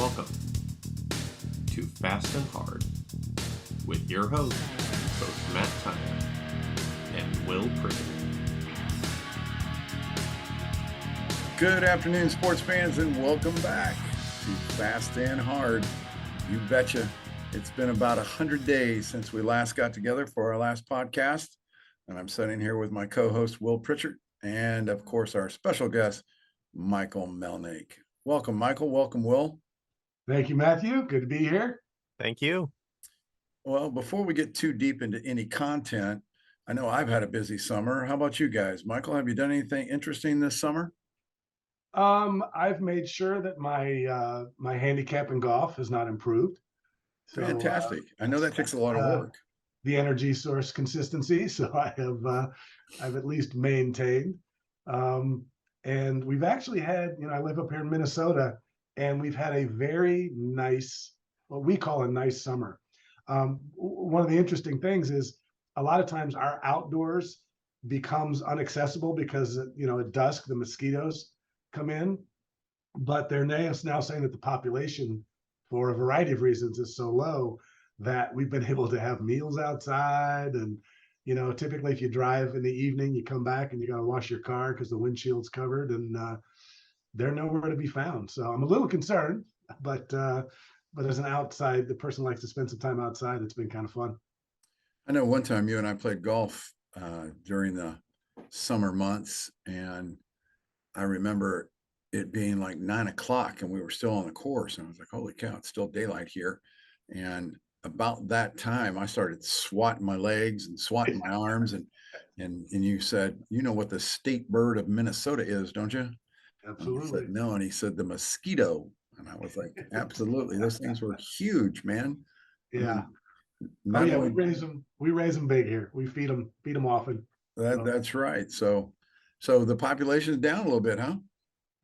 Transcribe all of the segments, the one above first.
Welcome to Fast and Hard with your hosts, Coach Matt Tyner and Will Prichard. Good afternoon, sports fans, and welcome back to Fast and Hard. You betcha. It's been about 100 days since we last got together for our last podcast, and I'm sitting here with my co-host, Will Prichard, and, of course, our special guest, Michael Melnik. Welcome, Michael. Welcome, Will. Thank you, Matthew. Good to be here. Thank you. Well, before we get too deep into any content, I know I've had a busy summer. How about you guys? Michael, have you done anything interesting this summer? I've made sure that my handicap in golf has not improved. So, Fantastic. I know that takes a lot of work. The energy source consistency. So I've at least maintained. And we've actually had, I live up here in Minnesota, and we've had a very nice, what we call a nice summer. One of the interesting things is a lot of times our outdoors becomes inaccessible because, at dusk, the mosquitoes come in, but they're now saying that the population, for a variety of reasons, is so low that we've been able to have meals outside. And, typically if you drive in the evening, you come back and you got to wash your car because the windshield's covered, and they're nowhere to be found. So I'm a little concerned, but as the person likes to spend some time outside, it's been kind of fun. I know one time you and I played golf during the summer months, and I remember it being like 9 o'clock and we were still on the course. And I was like, holy cow, it's still daylight here. And about that time, I started swatting my legs and swatting my arms. And you said, you know what the state bird of Minnesota is, don't you? Absolutely. And I said, no. And he said, the mosquito. And I was like, absolutely. Those things were huge, man. Yeah. I mean, we raise them big here. We feed them often. That's right. So the population is down a little bit, huh?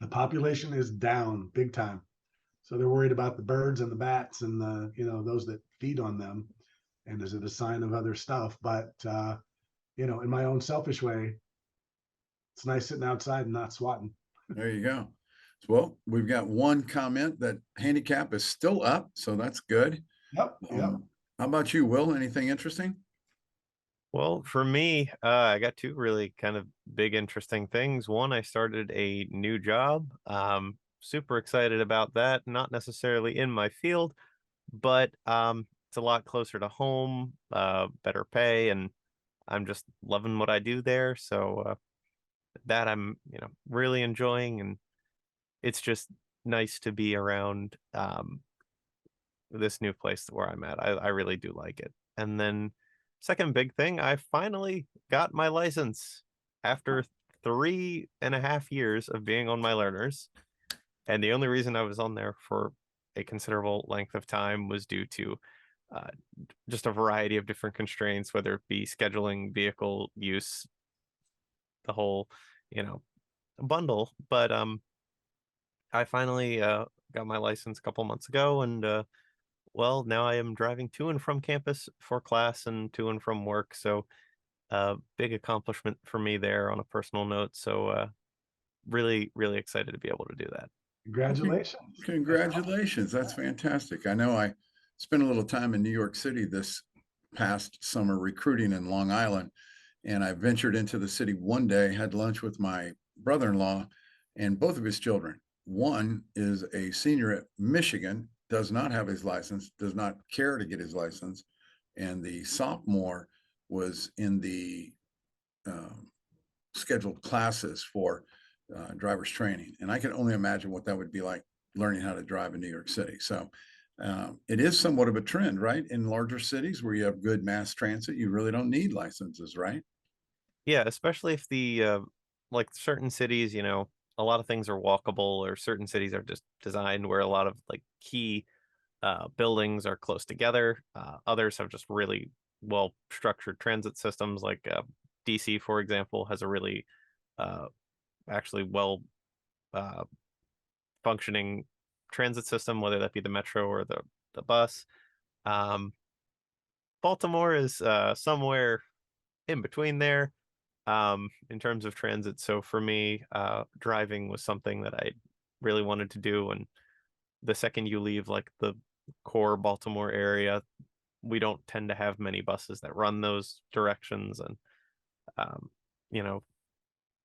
The population is down big time. So they're worried about the birds and the bats and those that feed on them. And is it a sign of other stuff? But, in my own selfish way, it's nice sitting outside and not swatting. There you go. Well, we've got one comment that handicap is still up. So that's good. Yep. How about you, Will? Anything interesting? Well, for me, I got two really kind of big, interesting things. One, I started a new job. Super excited about that. Not necessarily in my field, but it's a lot closer to home, better pay, and I'm just loving what I do there. So that I'm, really enjoying, and it's just nice to be around this new place where I'm at. I really do like it. And then second big thing, I finally got my license after 3.5 years of being on my learners. And the only reason I was on there for a considerable length of time was due to just a variety of different constraints, whether it be scheduling, vehicle use, the whole, bundle. But I finally got my license a couple months ago, and well, now I am driving to and from campus for class and to and from work. So big accomplishment for me there on a personal note. So really, really excited to be able to do that. Congratulations. Congratulations. That's fantastic. I know I spent a little time in New York City this past summer recruiting in Long Island, and I ventured into the city one day, had lunch with my brother-in-law and both of his children. One is a senior at Michigan, does not have his license, does not care to get his license. And the sophomore was in the scheduled classes for driver's training. And I can only imagine what that would be like learning how to drive in New York City. So it is somewhat of a trend, right? In larger cities where you have good mass transit, you really don't need licenses, right? Yeah, especially if the like certain cities, a lot of things are walkable, or certain cities are just designed where a lot of like key buildings are close together. Others have just really well structured transit systems, like DC, for example, has a really actually well functioning transit system, whether that be the metro or the bus. Baltimore is somewhere in between there in terms of transit. So for me, driving was something that I really wanted to do, and the second you leave like the core Baltimore area, we don't tend to have many buses that run those directions. And you know,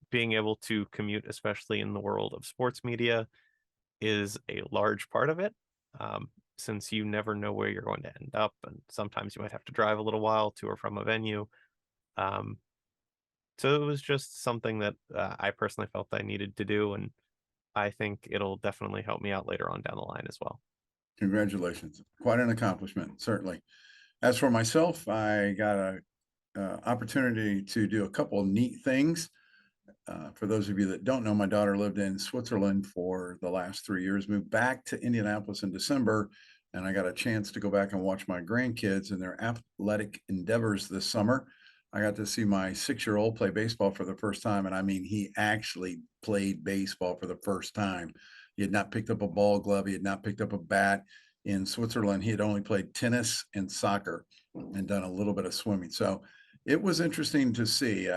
being able to commute, especially in the world of sports media, is a large part of it, since you never know where you're going to end up, and sometimes you might have to drive a little while to or from a venue. So it was just something that I personally felt I needed to do, and I think it'll definitely help me out later on down the line as well. Congratulations. Quite an accomplishment, certainly. As for myself, I got a opportunity to do a couple of neat things. For those of you that don't know, my daughter lived in Switzerland for the last 3 years, moved back to Indianapolis in December, and I got a chance to go back and watch my grandkids and their athletic endeavors this summer. I got to see my 6-year-old play baseball for the first time, and I mean, he actually played baseball for the first time. He had not picked up a ball glove. He had not picked up a bat. In Switzerland, he had only played tennis and soccer and done a little bit of swimming. So it was interesting to see.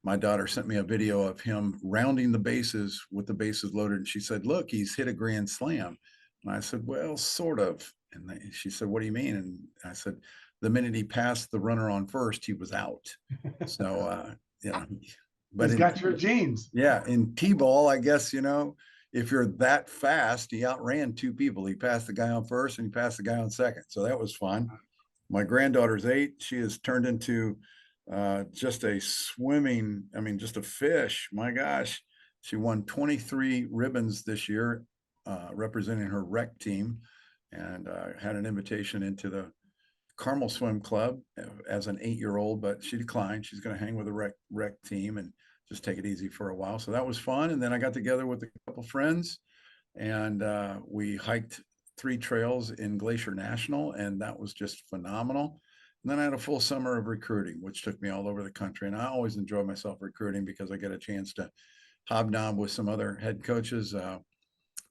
My daughter sent me a video of him rounding the bases with the bases loaded. And she said, look, he's hit a grand slam. And I said, well, sort of. And she said, what do you mean? And I said, the minute he passed the runner on first, he was out. So, but he's got your genes. Yeah. In T-ball, I guess, if you're that fast, he outran 2 people. He passed the guy on first and he passed the guy on second. So that was fun. My granddaughter's 8. She has turned into just a just a fish. My gosh, she won 23 ribbons this year, representing her rec team, and had an invitation into the Carmel Swim Club as an 8-year-old, but she declined. She's going to hang with the rec team and just take it easy for a while. So that was fun. And then I got together with a couple friends, and we hiked 3 trails in Glacier National, and that was just phenomenal. And then I had a full summer of recruiting, which took me all over the country. And I always enjoy myself recruiting because I get a chance to hobnob with some other head coaches.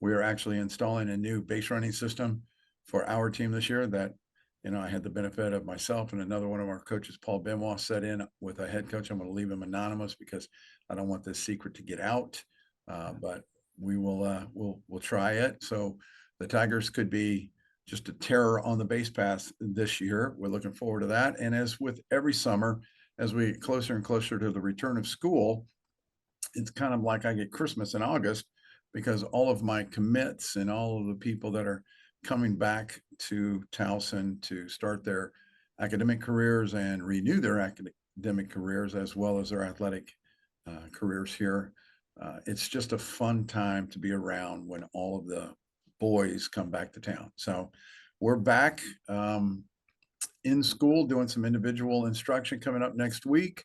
We are actually installing a new base running system for our team this year that, I had the benefit of myself and another one of our coaches, Paul Benoit, set in with a head coach. I'm going to leave him anonymous because I don't want this secret to get out. But we will we'll try it. So the Tigers could be just a terror on the base pass this year. We're looking forward to that. And as with every summer, as we get closer and closer to the return of school, it's kind of like I get Christmas in August because all of my commits and all of the people that are coming back to Towson to start their academic careers and renew their academic careers as well as their athletic careers here. It's just a fun time to be around when all of the boys come back to town. So we're back in school doing some individual instruction coming up next week.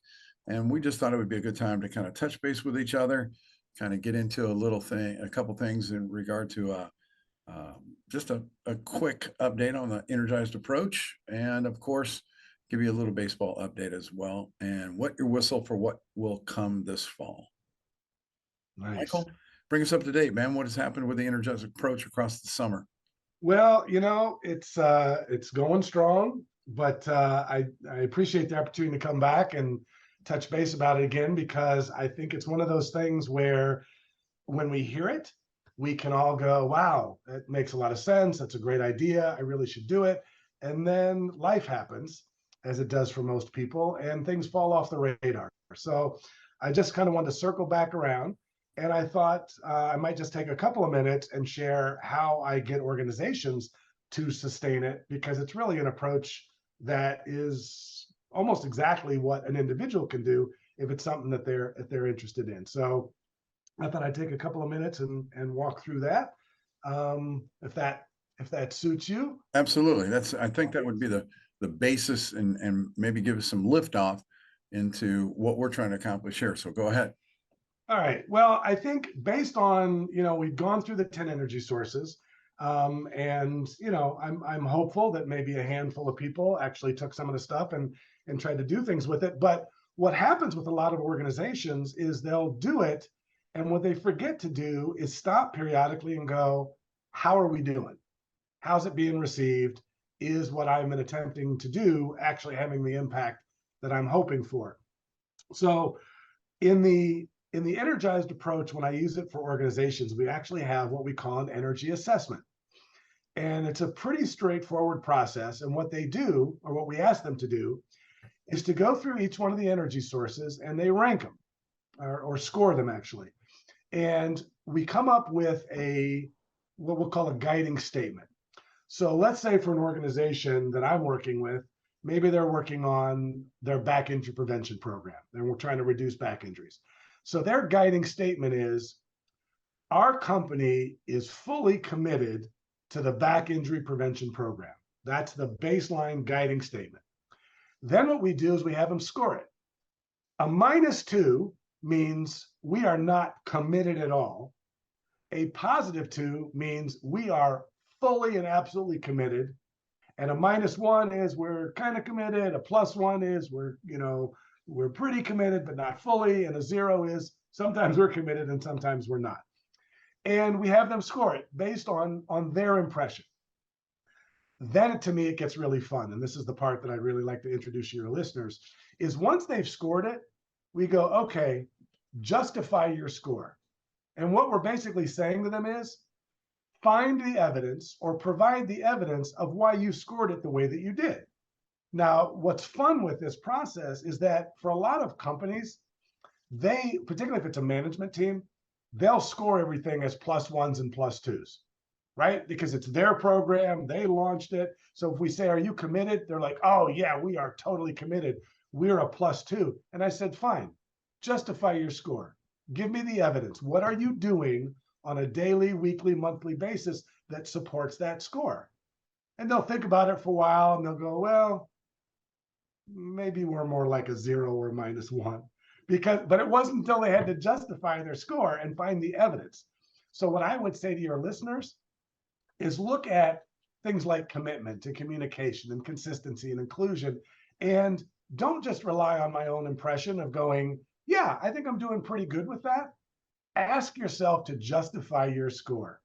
And we just thought it would be a good time to kind of touch base with each other, kind of get into a couple things in regard to just a quick update on the energized approach. And of course, give you a little baseball update as well. And wet your whistle for what will come this fall. Nice. Michael, bring us up to date, man. What has happened with the energized approach across the summer? Well, it's going strong, but I appreciate the opportunity to come back and touch base about it again, because I think it's one of those things where when we hear it, we can all go, wow, that makes a lot of sense. That's a great idea. I really should do it. And then life happens, as it does for most people, and things fall off the radar. So I just kind of wanted to circle back around. And I thought I might just take a couple of minutes and share how I get organizations to sustain it, because it's really an approach that is almost exactly what an individual can do if it's something that they're interested in. So I thought I'd take a couple of minutes and walk through that, if that suits you. Absolutely. I think that would be the basis and maybe give us some liftoff into what we're trying to accomplish here. So go ahead. All right. Well, I think based on, we've gone through the 10 energy sources, and, I'm hopeful that maybe a handful of people actually took some of the stuff and tried to do things with it. But what happens with a lot of organizations is they'll do it, and what they forget to do is stop periodically and go, how are we doing? How's it being received? Is what I'm attempting to do actually having the impact that I'm hoping for? So in the energized approach, when I use it for organizations, we actually have what we call an energy assessment. And it's a pretty straightforward process. And what they do, or what we ask them to do, is to go through each one of the energy sources and they rank them or score them actually. And we come up with what we'll call a guiding statement. So let's say for an organization that I'm working with, maybe they're working on their back injury prevention program and we're trying to reduce back injuries. So their guiding statement is, our company is fully committed to the back injury prevention program. That's the baseline guiding statement. Then what we do is we have them score it. A -2 means we are not committed at all. A +2 means we are fully and absolutely committed. And a -1 is we're kind of committed. A +1 is we're pretty committed, but not fully. And a 0 is sometimes we're committed and sometimes we're not. And we have them score it based on their impression. Then to me, it gets really fun. And this is the part that I really like to introduce to your listeners, is once they've scored it, we go, okay, justify your score. And what we're basically saying to them is, find the evidence or provide the evidence of why you scored it the way that you did. Now, what's fun with this process is that for a lot of companies, they, particularly if it's a management team, they'll score everything as +1s and +2s, right? Because it's their program, they launched it. So if we say, are you committed? They're like, oh yeah, we are totally committed. We're a +2. And I said, fine, justify your score. Give me the evidence. What are you doing on a daily, weekly, monthly basis that supports that score? And they'll think about it for a while and they'll go, well, maybe we're more like a 0 or -1. But it wasn't until they had to justify their score and find the evidence. So what I would say to your listeners is look at things like commitment and communication and consistency and inclusion, and don't just rely on my own impression of going, yeah, I think I'm doing pretty good with that. Ask yourself to justify your score.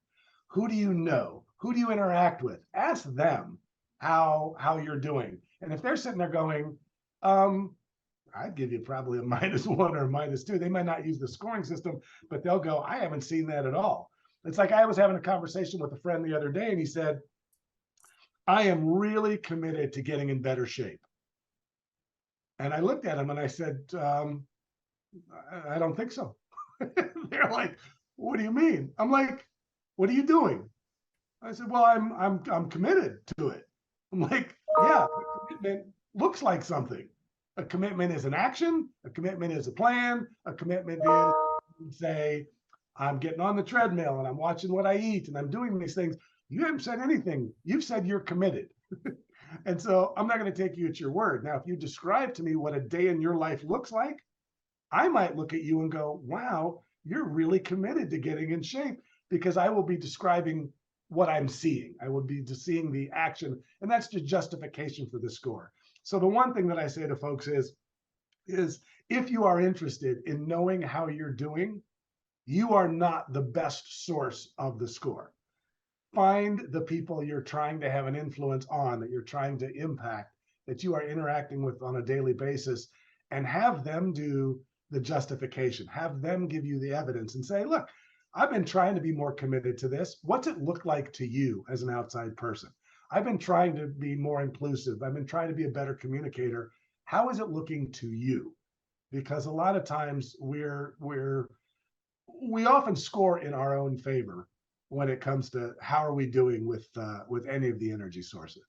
Who do you know? Who do you interact with? Ask them how you're doing. And if they're sitting there going, I'd give you probably a -1 or a -2. They might not use the scoring system, but they'll go, I haven't seen that at all. It's like I was having a conversation with a friend the other day, and he said, I am really committed to getting in better shape. And I looked at him and I said, I don't think so. They're like, what do you mean? I'm like, what are you doing? I said, well, I'm committed to it. I'm like, yeah, commitment looks like something. A commitment is an action. A commitment is a plan. A commitment is say, I'm getting on the treadmill and I'm watching what I eat and I'm doing these things. You haven't said anything. You've said you're committed. And so I'm not going to take you at your word. Now, if you describe to me what a day in your life looks like, I might look at you and go, wow, you're really committed to getting in shape, because I will be describing what I'm seeing. I will be seeing the action, and that's the justification for the score. So the one thing that I say to folks is if you are interested in knowing how you're doing, you are not the best source of the score. Find the people you're trying to have an influence on, that you're trying to impact, that you are interacting with on a daily basis, and have them do the justification. Have them give you the evidence and say, look, I've been trying to be more committed to this. What's it look like to you as an outside person? I've been trying to be more inclusive. I've been trying to be a better communicator. How is it looking to you? Because a lot of times we often score in our own favor when it comes to how are we doing with any of the energy sources.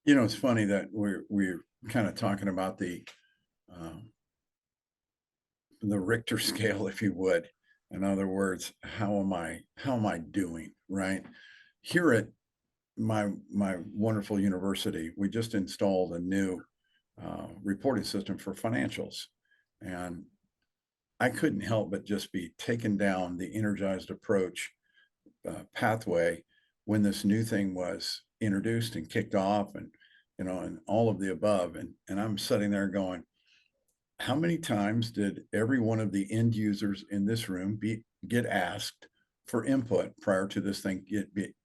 You know, it's funny that we're kind of talking about the Richter scale, if you would. In other words, how am I doing, right? Here at my wonderful university, we just installed a new reporting system for financials, and I couldn't help but just be taken down the energized approach pathway when this new thing was introduced and kicked off, and and all of the above, and I'm sitting there going, how many times did every one of the end users in this room get asked for input prior to this thing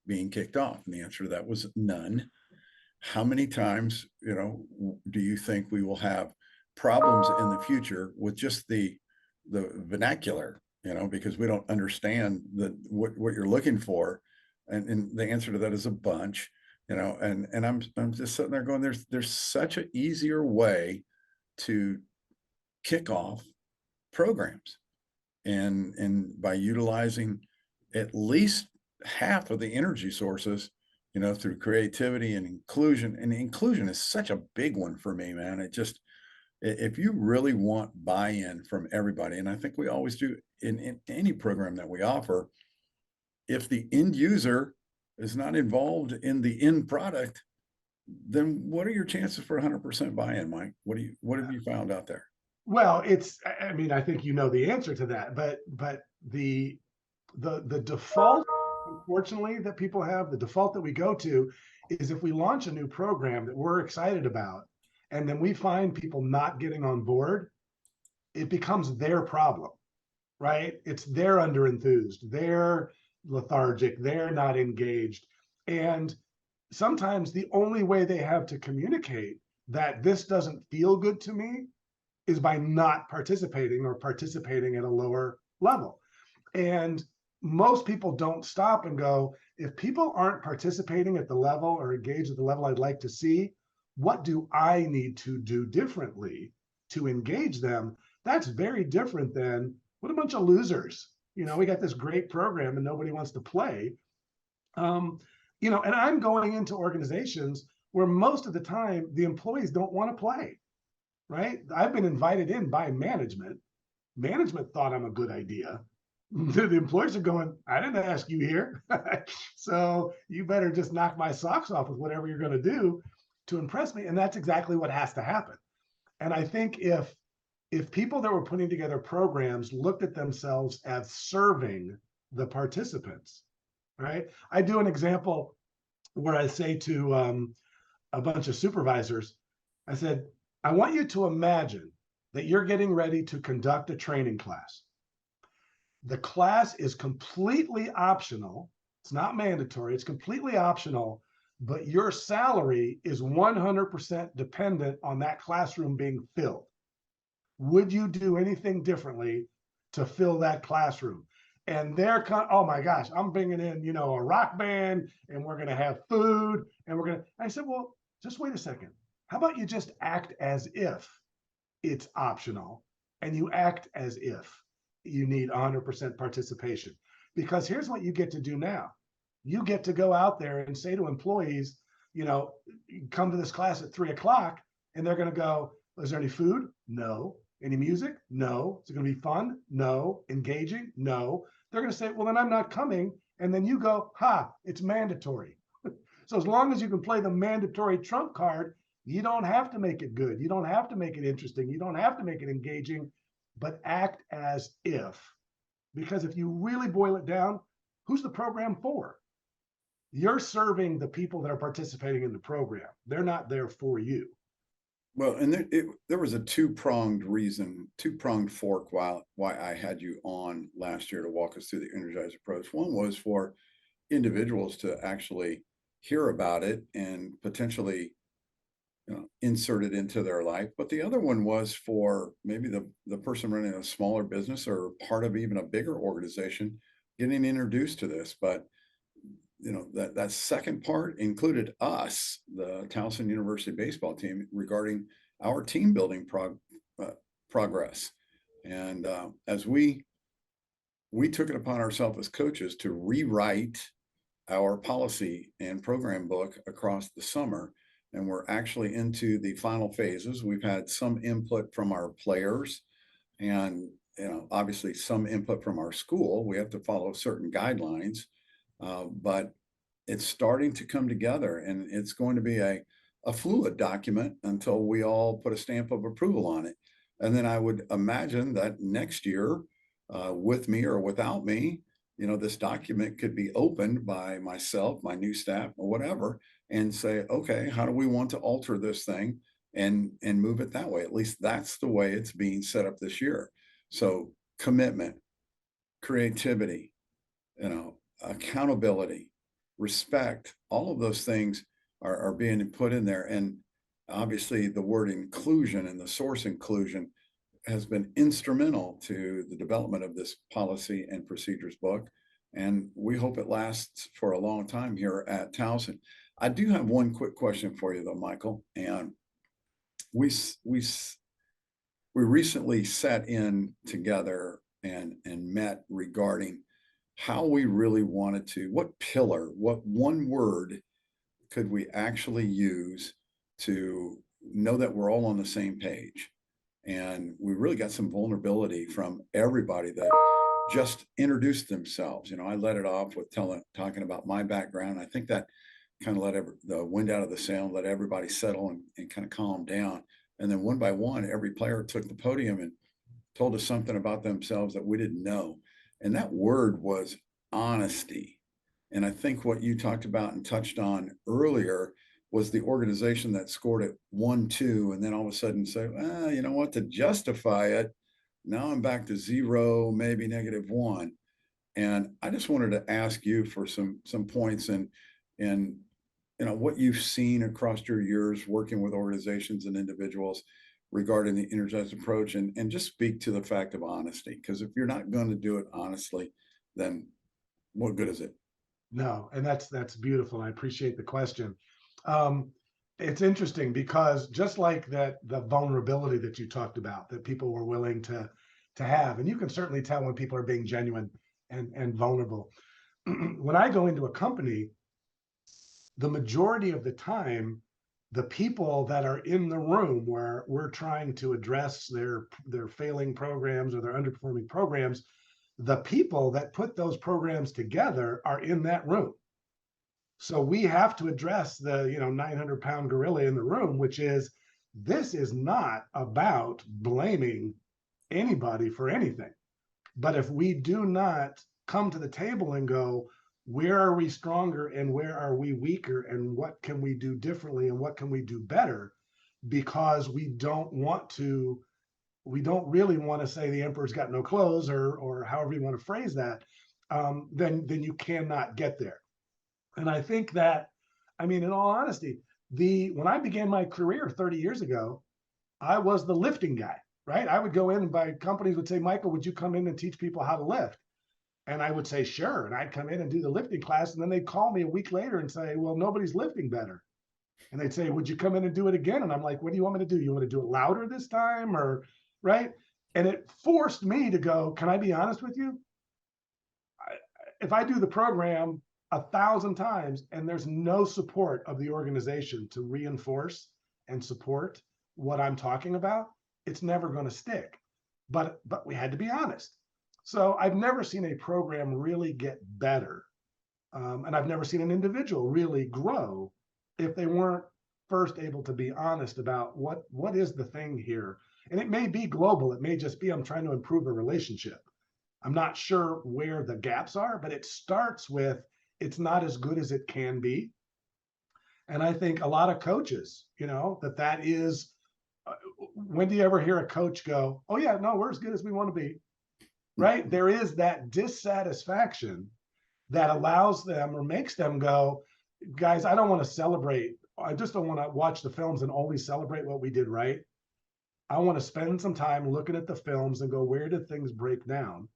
being kicked off? And the answer to that was none. How many times, do you think we will have problems in the future with just the vernacular, because we don't understand what you're looking for, And the answer to that is a bunch, and I'm just sitting there going, there's such an easier way to kick off programs, and by utilizing at least half of the energy sources, through creativity and inclusion. And inclusion is such a big one for me, man. If you really want buy-in from everybody, and I think we always do in any program that we offer, if the end user is not involved in the end product, then what are your chances for 100% buy-in, Mike? What have you found out there? Well, I mean, I think you know the answer to that, but the default, unfortunately, that people have, the default that we go to is if we launch a new program that we're excited about, and then we find people not getting on board, it becomes their problem, right? It's they're under enthused, they're lethargic, they're not engaged. And sometimes the only way they have to communicate that this doesn't feel good to me is by not participating, or participating at a lower level. And most people don't stop and go, if people aren't participating at the level or engaged at the level I'd like to see, what do I need to do differently to engage them? That's very different than, what a bunch of losers. We got this great program and nobody wants to play. And I'm going into organizations where most of the time the employees don't want to play, right? I've been invited in by management. Management thought I'm a good idea. The employees are going, I didn't ask you here. So you better just knock my socks off with whatever you're going to do to impress me. And that's exactly what has to happen. And I think if people that were putting together programs looked at themselves as serving the participants, right? I do an example where I say to a bunch of supervisors, I said, I want you to imagine that you're getting ready to conduct a training class. The class is completely optional. It's not mandatory. It's completely optional, but your salary is 100% dependent on that classroom being filled. Would you do anything differently to fill that classroom? And they're, oh my gosh, I'm bringing in, a rock band, and we're going to have food, and I said, well, just wait a second. How about you just act as if it's optional, and you act as if you need 100% participation? Because here's what you get to do now. You get to go out there and say to employees, come to this class at 3:00, and they're going to go, is there any food? No. Any music? No. Is it going to be fun? No. Engaging? No. They're going to say, well, then I'm not coming. And then you go, it's mandatory. So as long as you can play the mandatory trump card, you don't have to make it good. You don't have to make it interesting. You don't have to make it engaging, but act as if. Because if you really boil it down, who's the program for? You're serving the people that are participating in the program. They're not there for you. Well, and there was a two-pronged fork why I had you on last year to walk us through the energized approach. One was for individuals to actually hear about it and potentially insert it into their life. But the other one was for maybe the person running a smaller business or part of even a bigger organization getting introduced to this. But that second part included us, the Towson University baseball team, regarding our team building progress. And as we took it upon ourselves as coaches to rewrite our policy and program book across the summer, and we're actually into the final phases. We've had some input from our players, and obviously some input from our school. We have to follow certain guidelines. But it's starting to come together, and it's going to be a fluid document until we all put a stamp of approval on it. And then I would imagine that next year, with me or without me, this document could be opened by myself, my new staff, or whatever, and say, okay, how do we want to alter this thing and move it that way? At least that's the way it's being set up this year. So commitment, creativity, accountability, respect, all of those things are being put in there. And obviously the word inclusion and the source inclusion has been instrumental to the development of this policy and procedures book. And we hope it lasts for a long time here at Towson. I do have one quick question for you though, Michael. And we recently sat in together and met regarding how we really wanted to, what pillar, what one word could we actually use to know that we're all on the same page. And we really got some vulnerability from everybody that just introduced themselves. I led it off with talking about my background. I think that kind of let the wind out of the sail, let everybody settle and kind of calm down. And then one by one, every player took the podium and told us something about themselves that we didn't know. And that word was honesty. And I think what you talked about and touched on earlier was the organization that scored it 1-2, and then all of a sudden say, you know what, to justify it, now I'm back to 0, maybe -1. And I just wanted to ask you for some points and what you've seen across your years working with organizations and individuals regarding the energized approach, and just speak to the fact of honesty. Because if you're not going to do it honestly, then what good is it? No, and that's beautiful. I appreciate the question. It's interesting because just like that, the vulnerability that you talked about, that people were willing to have, and you can certainly tell when people are being genuine and vulnerable. When I go into a company, the majority of the time, the people that are in the room where we're trying to address their failing programs or their underperforming programs, the people that put those programs together are in that room. So we have to address the 900-pound gorilla in the room, which is, this is not about blaming anybody for anything. But if we do not come to the table and go, where are we stronger and where are we weaker, and what can we do differently and what can we do better, because we don't really want to say the emperor's got no clothes, or however you want to phrase that, then you cannot get there. And I think that, in all honesty, when I began my career 30 years ago, I was the lifting guy, right? I would go in and companies would say, Michael, would you come in and teach people how to lift? And I would say, sure. And I'd come in and do the lifting class. And then they'd call me a week later and say, well, nobody's lifting better. And they'd say, would you come in and do it again? And I'm like, what do you want me to do? You want to do it louder this time, or right? And it forced me to go, can I be honest with you? If I do the program 1,000 times and there's no support of the organization to reinforce and support what I'm talking about, it's never going to stick. But we had to be honest. So I've never seen a program really get better. And I've never seen an individual really grow if they weren't first able to be honest about what is the thing here. And it may be global. It may just be, I'm trying to improve a relationship. I'm not sure where the gaps are, but it starts with, it's not as good as it can be. And I think a lot of coaches, that is, when do you ever hear a coach go, oh yeah, no, we're as good as we want to be, right? There is that dissatisfaction that allows them or makes them go, guys, I don't want to celebrate. I just don't want to watch the films and only celebrate what we did right. I want to spend some time looking at the films and go, where did things break down?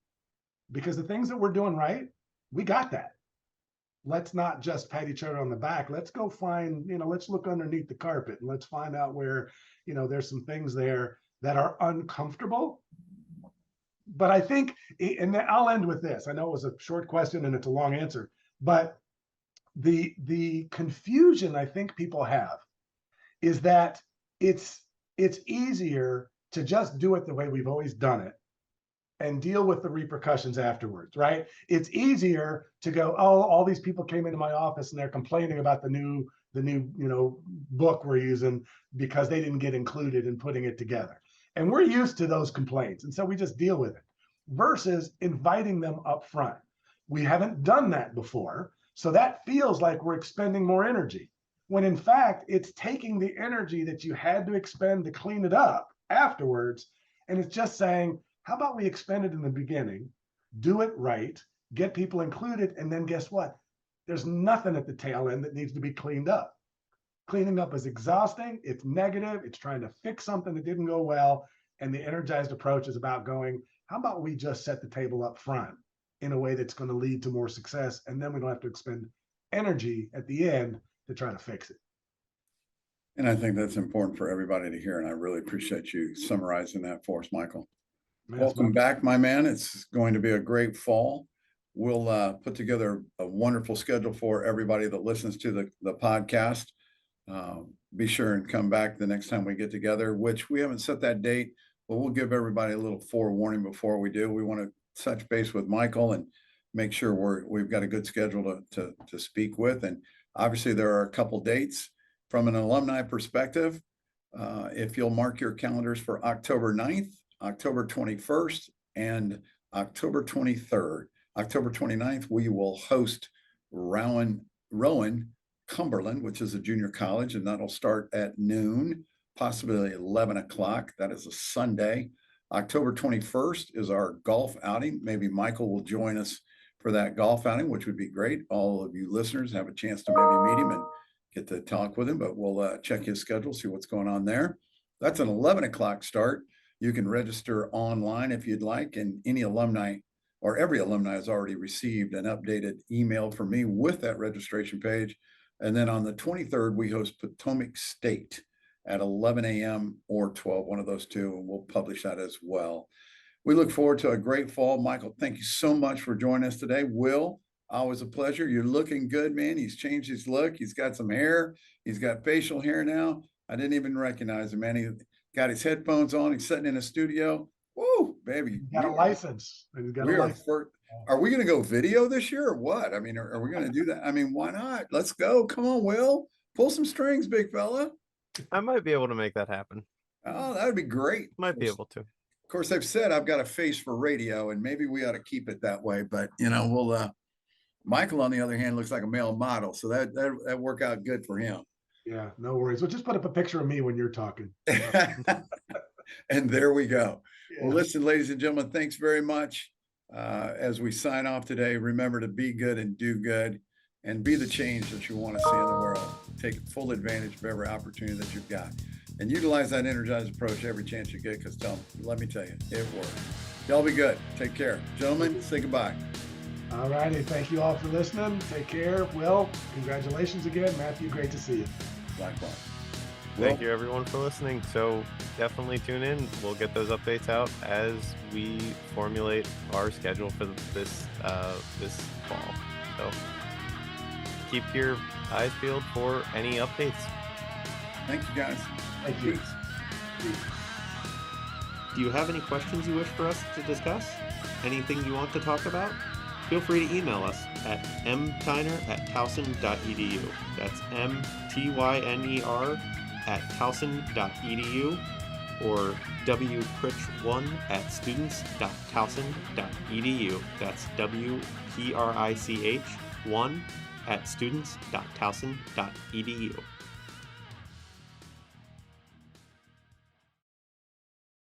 Because the things that we're doing right, we got that. Let's not just pat each other on the back. Let's go find, let's look underneath the carpet and let's find out where, there's some things there that are uncomfortable. But I think, and I'll end with this. I know it was a short question and it's a long answer, but the confusion I think people have is that it's easier to just do it the way we've always done it and deal with the repercussions afterwards, right? It's easier to go, oh, all these people came into my office and they're complaining about the new book we're using because they didn't get included in putting it together. And we're used to those complaints. And so we just deal with it versus inviting them up front. We haven't done that before. So that feels like we're expending more energy, when in fact, it's taking the energy that you had to expend to clean it up afterwards. And it's just saying, how about we expend it in the beginning, do it right, get people included, and then guess what? There's nothing at the tail end that needs to be cleaned up. Cleaning up is exhausting, it's negative, it's trying to fix something that didn't go well, and the energized approach is about going, how about we just set the table up front in a way that's going to lead to more success. And then we don't have to expend energy at the end to try to fix it. And I think that's important for everybody to hear. And I really appreciate you summarizing that for us, Michael. Man, Welcome back, my man. It's going to be a great fall. We'll put together a wonderful schedule for everybody that listens to the podcast. Be sure and come back the next time we get together, which we haven't set that date, but we'll give everybody a little forewarning before we do. We want to touch base with Michael and make sure we've got a good schedule to speak with. And obviously there are a couple dates from an alumni perspective. If you'll mark your calendars for October 9th, October 21st, and October 23rd. October 29th, we will host Rowan, Cumberland, which is a junior college, and that'll start at noon, possibly 11 o'clock. That is a Sunday. October 21st is our golf outing. Maybe Michael will join us for that golf outing, which would be great. All of you listeners have a chance to maybe meet him and get to talk with him, but we'll check his schedule, see what's going on there. That's an 11 o'clock start. You can register online if you'd like, and any alumni or every alumni has already received an updated email from me with that registration page. And then on the 23rd, we host Potomac State at 11 a.m. or 12, one of those two, and we'll publish that as well. We look forward to a great fall. Michael, thank you so much for joining us today. Will, always a pleasure. You're looking good, man. He's changed his look. He's got some hair. He's got facial hair now. I didn't even recognize him, man. He got his headphones on. He's sitting in a studio. Woo, baby. He's got a license. Are we going to go video this year or what? I mean, are we going to do that? I mean, why not? Let's go. Come on, Will. Pull some strings, big fella. I might be able to make that happen. Oh, that would be great. Might be able to. Of course, I've said I've got a face for radio, and maybe we ought to keep it that way. But, we'll, Michael, on the other hand, looks like a male model. So that work out good for him. Yeah, no worries. Well, just put up a picture of me when you're talking. And there we go. Yeah. Well, listen, ladies and gentlemen, thanks very much. As we sign off today, remember to be good and do good and be the change that you want to see in the world. Take full advantage of every opportunity that you've got and utilize that energized approach every chance you get, because let me tell you, it works. Y'all be good. Take care. Gentlemen, say goodbye. All righty. Thank you all for listening. Take care. Will, congratulations again. Matthew, great to see you. Likewise. Thank you everyone for listening. So definitely tune in. We'll get those updates out as we formulate our schedule for this fall. So keep your eyes peeled for any updates. Thank you, guys. Thank you. Peace. Do you have any questions you wish for us to discuss? Anything you want to talk about? Feel free to email us at mtyner@towson.edu. That's mtyner@towson.edu or wprich1@students.towson.edu. That's wprich1@students.towson.edu.